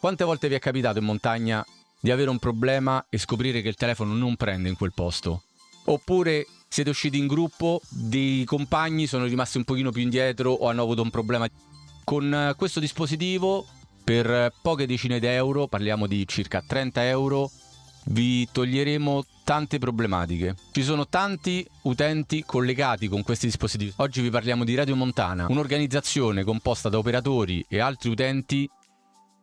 Quante volte vi è capitato in montagna di avere un problema e scoprire che il telefono non prende in quel posto? Oppure siete usciti in gruppo, dei compagni sono rimasti un pochino più indietro o hanno avuto un problema? Con questo dispositivo, per poche decine di euro, parliamo di circa 30 euro, vi toglieremo tante problematiche. Ci sono tanti utenti collegati con questi dispositivi. Oggi vi parliamo di Radio Montana, un'organizzazione composta da operatori e altri utenti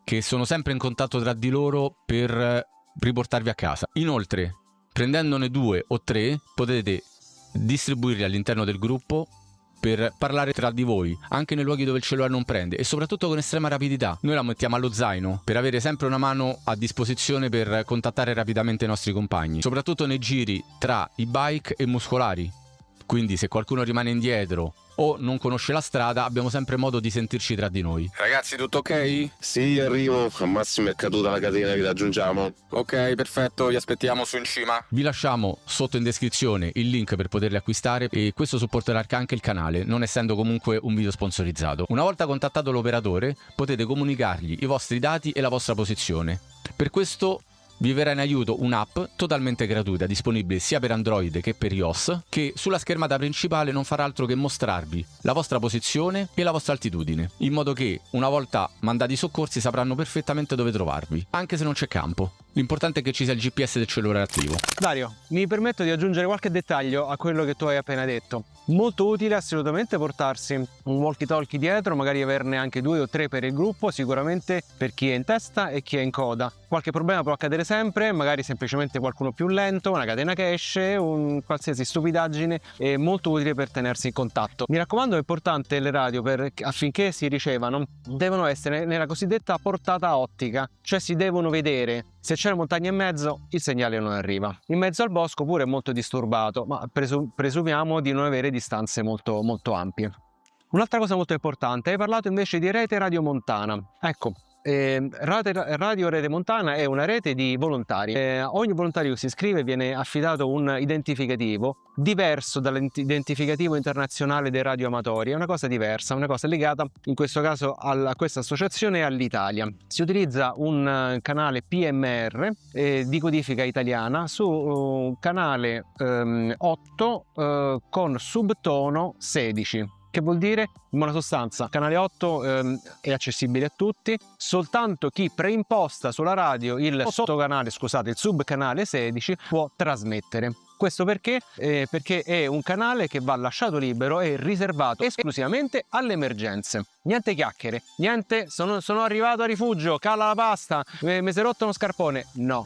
che sono sempre in contatto tra di loro per riportarvi a casa. Inoltre, prendendone 2 o 3, potete distribuirli all'interno del gruppo per parlare tra di voi, anche nei luoghi dove il cellulare non prende, e soprattutto con estrema rapidità. Noi la mettiamo allo zaino per avere sempre una mano a disposizione per contattare rapidamente i nostri compagni, soprattutto nei giri tra i bike e muscolari. Quindi se qualcuno rimane indietro o non conosce la strada, abbiamo sempre modo di sentirci tra di noi. Ragazzi, tutto ok? Sì, arrivo, al massimo è caduta la catena, vi raggiungiamo. Ok, perfetto, vi aspettiamo su in cima. Vi lasciamo sotto in descrizione il link per poterli acquistare, e questo supporterà anche il canale, non essendo comunque un video sponsorizzato. Una volta contattato l'operatore, potete comunicargli i vostri dati e la vostra posizione. Per questo vi verrà in aiuto un'app totalmente gratuita, disponibile sia per Android che per iOS, che sulla schermata principale non farà altro che mostrarvi la vostra posizione e la vostra altitudine, in modo che una volta mandati i soccorsi sapranno perfettamente dove trovarvi, anche se non c'è campo. L'importante è che ci sia il GPS del cellulare attivo. Dario, mi permetto di aggiungere qualche dettaglio a quello che tu hai appena detto. Molto utile assolutamente portarsi un walkie-talkie dietro, magari averne anche 2 o 3 per il gruppo, sicuramente per chi è in testa e chi è in coda. Qualche problema può accadere sempre, magari semplicemente qualcuno più lento, una catena che esce, qualsiasi stupidaggine, è molto utile per tenersi in contatto. Mi raccomando, è importante le radio affinché si ricevano, devono essere nella cosiddetta portata ottica, cioè si devono vedere. Se c'è una montagna in mezzo, il segnale non arriva. In mezzo al bosco pure è molto disturbato, ma presumiamo di non avere distanze molto, molto ampie. Un'altra cosa molto importante, hai parlato invece di rete Radio Montana. Ecco, Radio Rete Montana è una rete di volontari. Ogni volontario che si iscrive viene affidato un identificativo diverso dall'identificativo internazionale dei radioamatori. È una cosa diversa, una cosa legata in questo caso a questa associazione e all'Italia. Si utilizza un canale PMR di codifica italiana su canale 8 con subtono 16. Che vuol dire? In buona sostanza, canale 8 è accessibile a tutti, soltanto chi preimposta sulla radio il subcanale 16 può trasmettere. Questo perché? Perché è un canale che va lasciato libero e riservato esclusivamente alle emergenze. Niente chiacchiere, niente sono arrivato a rifugio, cala la pasta, mi si è rotto uno scarpone. No,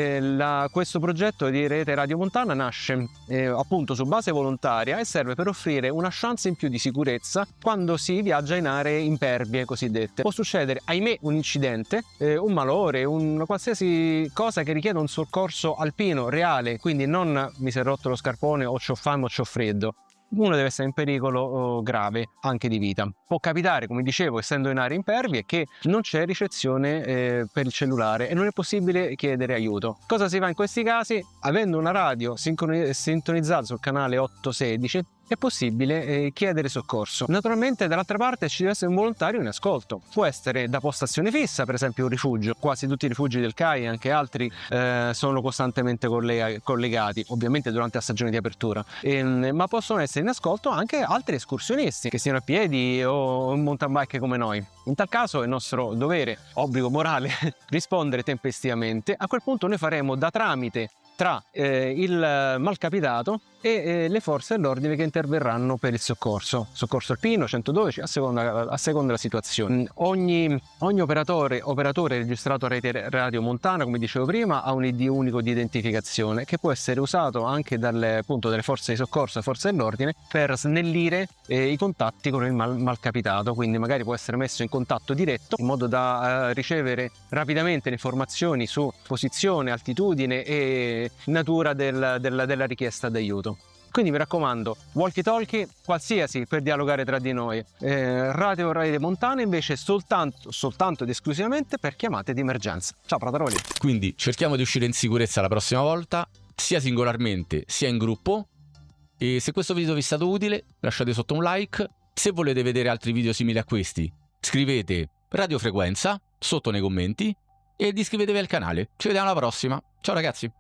questo progetto di Rete Radio Montana nasce appunto su base volontaria e serve per offrire una chance in più di sicurezza quando si viaggia in aree impervie cosiddette. Può succedere, ahimè, un incidente, un malore, una qualsiasi cosa che richieda un soccorso alpino reale, quindi non mi si è rotto lo scarpone o c'ho fame o c'ho freddo. Uno deve essere in pericolo grave anche di vita. Può capitare, come dicevo, essendo in aree impervie, che non c'è ricezione per il cellulare e non è possibile chiedere aiuto. Cosa si fa in questi casi? Avendo una radio sintonizzata sul canale 816 è possibile chiedere soccorso. Naturalmente dall'altra parte ci deve essere un volontario in ascolto. Può essere da postazione fissa, per esempio un rifugio. Quasi tutti i rifugi del CAI e anche altri sono costantemente collegati, ovviamente durante la stagione di apertura, ma possono essere in ascolto anche altri escursionisti, che siano a piedi o in mountain bike come noi. In tal caso è nostro dovere, obbligo morale, rispondere tempestivamente. A quel punto noi faremo da tramite tra il malcapitato e le forze dell'ordine che interverranno per il soccorso alpino 112 a seconda della situazione. Ogni operatore registrato a Rete Radio Montana, come dicevo prima, ha un ID unico di identificazione che può essere usato anche dalle forze di soccorso e forze dell'ordine per snellire i contatti con il malcapitato, quindi magari può essere messo in contatto diretto in modo da ricevere rapidamente le informazioni su posizione, altitudine e natura della richiesta d'aiuto. Quindi mi raccomando, walkie talkie qualsiasi per dialogare tra di noi. Radio Rete Montana invece soltanto ed esclusivamente per chiamate di emergenza. Ciao Prataroli. Quindi cerchiamo di uscire in sicurezza la prossima volta, sia singolarmente sia in gruppo. E se questo video vi è stato utile, lasciate sotto un like. Se volete vedere altri video simili a questi, scrivete radiofrequenza sotto nei commenti ed iscrivetevi al canale. Ci vediamo alla prossima. Ciao ragazzi.